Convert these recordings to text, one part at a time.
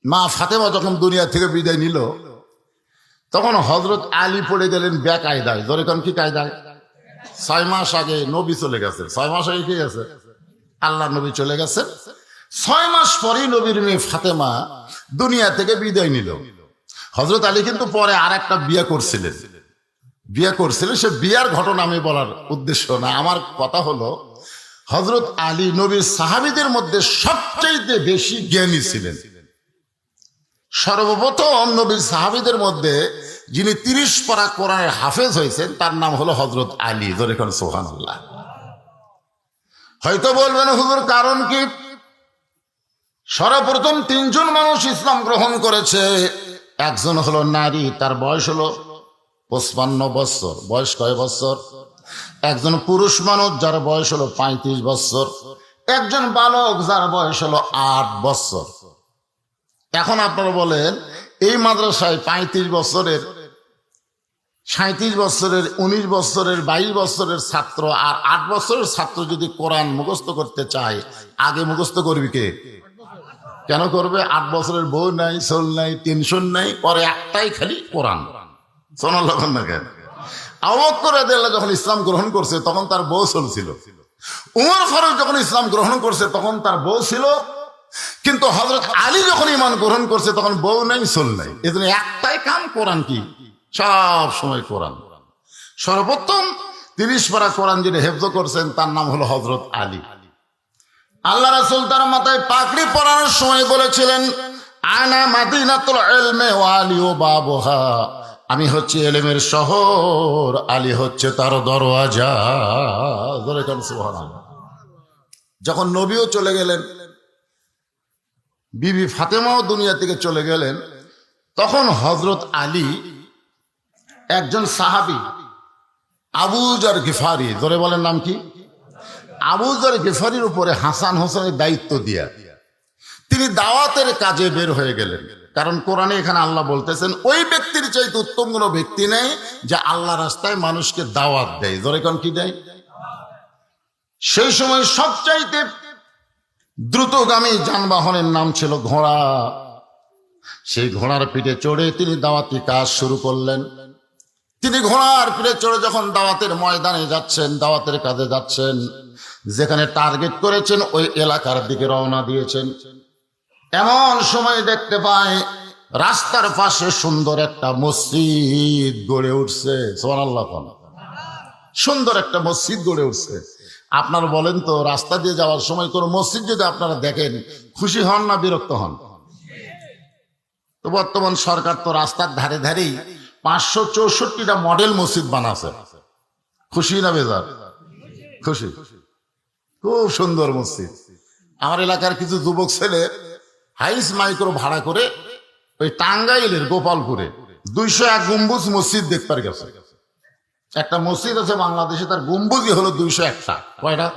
মা ফাতেমা যখন দুনিয়া থেকে বিদায় নিল, তখন হযরত আলী পড়ে গেলেন বেকায়দায়। ধরে কোন কি কায়দায়? 6 মাস আগে নবী চলে গেছে। 6 মাস আগে কি গেছে? আল্লাহ নবী চলে গেছেন। 6 মাস পরেই নবীর মেয়ে ফাতেমা দুনিয়া থেকে বিদায় নিল। হযরত আলী কিন্তু পরে আর একটা বিয়ে করছিলেন। সে বিয়ার ঘটনা আমি বলার উদ্দেশ্য না। আমার কথা হলো, হযরত আলী নবীর সাহাবীদের মধ্যে সবচাইতে বেশি জ্ঞানী ছিলেন। সর্বপ্রথম নবীর সাহাবীদের মধ্যে যিনি 30 পারা কোরআনের হাফেজ হয়েছেন তার নাম হলো হযরত আলী। ধরে কোন সুবহানাল্লাহ। হয়তো বলবেন হুজুর কারণ কি? সর্বপ্রথম 3 জন মানুষ ইসলাম গ্রহণ করেছে। একজন হলো নারী, তার বয়স হলো 55 বছর। বয়স কয় বছর? একজন পুরুষ মানুষ যার বয়স হলো 35 বছর। একজন বালক যার বয়স হলো 8 বছর। এখন আপনারা বলেন, এই মাদ্রাসায় 35 বছরের, 37 বছরের, 19 বছরের, 22 বছরের ছাত্র আর 8 বছরের ছাত্র যদি কোরআন মুখস্থ করতে চায়, আগে মুখস্থ করবি কে? কেন করবে? 8 বছরের বউ নাই, সোল নাই, টেনশন নাই, পরে একটাই খালি কোরআন। শোনার লক্ষণ না কেন? আবু বকর রাদিয়াল্লাহু যখন ইসলাম গ্রহণ করছে তখন তার বউ চলছিল। উমর ফারুক যখন ইসলাম গ্রহণ করছে তখন তার বউ ছিল। কিন্তু হযরত আলী যখন ঈমান গ্রহণ করছে তখন বউ নাই, সোল নাই। এজন্য একটাই কাম, কোরআন। কি? সব সময় কোরআন। সর্বপ্রথম 30 পারা কোরআন যিনি হেফজ করছেন তার নাম হলো হযরত আলী। আল্লাহ রাসূল তার মাথায় পাগড়ি পরানোর সময় বলেছিলেন, আনা মাদিনাতুল ইলমি ওয়া আলী বাবুহা। আমি হচ্ছে ইলমের শহর, আলী হচ্ছে তার দরওয়াজা। ধরে কোন সুবহানাল্লাহ। যখন নবীও চলে গেলেন, বিবি ফাতেমাও দুনিয়া থেকে চলে গেলেন, তখন হযরত আলী একজন সাহাবী আবু যর গিফারি, ধরে বলেন নাম কি? আবু যর গিফারির উপরে হাসান হোসেনের দায়িত্ব দিয়া তিনি দাওয়াতের কাজে বের হয়ে গেলেন। কারণ কোরআনে এখানে আল্লাহ বলতেছেন, ওই ব্যক্তির চাইতে উত্তম কোনো ব্যক্তি নেই যে আল্লাহ রাস্তায় মানুষকে দাওয়াত দেয়। ধরে কোন কি দেয়? সেই সময় সবচাইতে দ্রুতগামী যানবাহনের নাম ছিল ঘোড়া। সেই ঘোড়ার পিঠে চড়ে তিনি দাওয়াতি কাজ শুরু করলেন। তিনি ঘোড়ার পিঠে চড়ে যখন দাওয়াতের ময়দানে যাচ্ছেন, দাওয়াতের কাজে যাচ্ছেন, যেখানে টার্গেট করেছেন ওই এলাকার দিকে রওনা দিয়েছেন। এমন সময় দেখতে পায় রাস্তার পাশে সুন্দর একটা মসজিদ গড়ে উঠছে। সুবহানাল্লাহ। সুন্দর একটা মসজিদ গড়ে উঠছে। আপনারা বলেন তো, রাস্তা দিয়ে যাওয়ার সময় কোন মসজিদ যদি আপনারা দেখেন, খুশি হন না বিরক্ত হন? তো বর্তমান সরকার তো রাস্তার ধারে ধারেই 564টা মডেল মসজিদ বানাছে। খুশি না বেজার? খুশি। খুব সুন্দর মসজিদ। আমার এলাকার কিছু যুবক ছেলে হাইস মাইক্রো ভাড়া করে ওই টাঙ্গাইলের গোপালপুরে 201 গম্বুজ মসজিদ দেখতে গেছে। একটা মসজিদ আছে বাংলাদেশে, তার গম্বুজই হলো 201টা। কয়টা?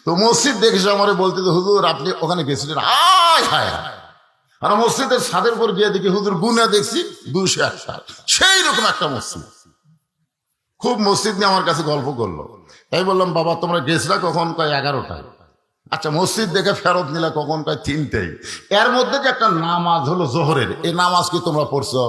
তো মসজিদ দেখেছে আমারে বলতে, হুজুর আপনি ওখানে গেছিলেন? হায় হায় হায়। আর মসজিদের ছাদের উপর গিয়ে দেখি হুজুর গুনা দেখছি 201টা। সেই রকম একটা মসজিদ। খুব মসজিদ নিয়ে আমার কাছে গল্প করলো। তাই বললাম, বাবা তোমরা গেছিলা কখন? কয় 11টায়। আচ্ছা, মসজিদ দেখে ফেরত নিলা কখন? কয় 3টায়। এর মধ্যে যে একটা নামাজ হলো জোহরের, এই নামাজ কি তোমরা পড়ছো?